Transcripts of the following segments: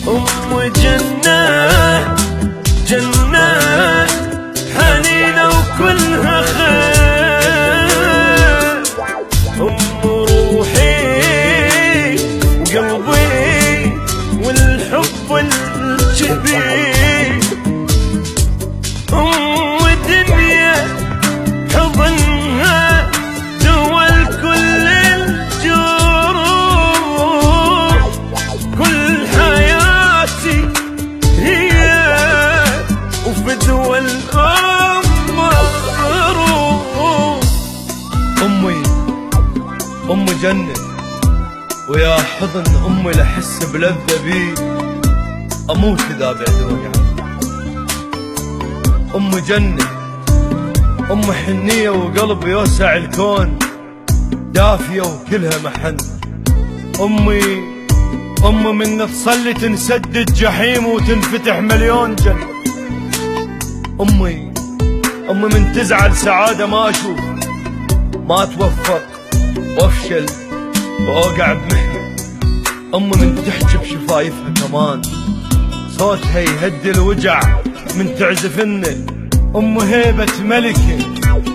أم جنة جنة حنينة وكلها خير، أم روحي وقلبي والحب الكبير، أم دنيا حضنها دول كل الجروح، كل حياتي هي وفدوى الأم روح. أمي أم جنة، ويا حضن أمي لحس بلذة بي أموت إذا بعدوني عنك. أم جنة، أم حنية وقلب يوسع الكون، دافية وكلها محن. أمي من تصلي تنسدد جحيم وتنفتح مليون جنة. أمي من تزعل سعادة ما أشوف، ما أتوفق وأفشل وأوقع بمحنة. من تحكي بشفايفها كمان، صوتها يهدي الوجع من تعزفنه. هيبة ملكة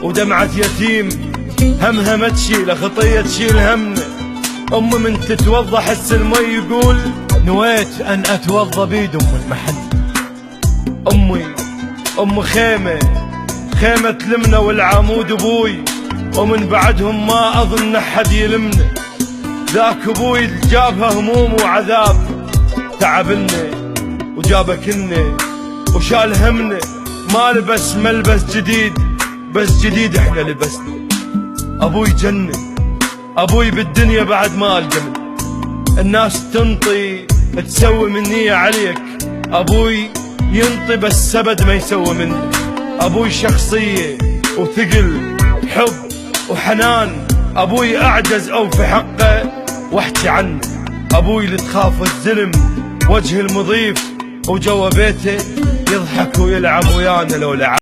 ودمعة يتيم، همها ما تشيل خطية تشيل همنا. من تتوضى حس المي يقول نويت أن أتوضى بيد المحن. خيمة تلمنا والعمود أبوي، ومن بعدهم ما أظن أحد يلمنا. ذاك أبوي جابها هموم وعذاب، تعبنا وجابكنا وشال همنا. ما لبس ملبس جديد، بس جديد احنا لبسنا. أبوي جنة، أبوي بالدنيا بعد ما القمن. الناس تنطي تسوي منية عليك، أبوي ينطي بس سبد ما يسوي منه. أبوي شخصية وثقل حب وحنان، أبوي أعجز أو في حقه واحكي عنه. أبوي اللي تخاف الزلم وجه المضيف، وجوا بيته يضحك ويلعب ويانا لو لعب.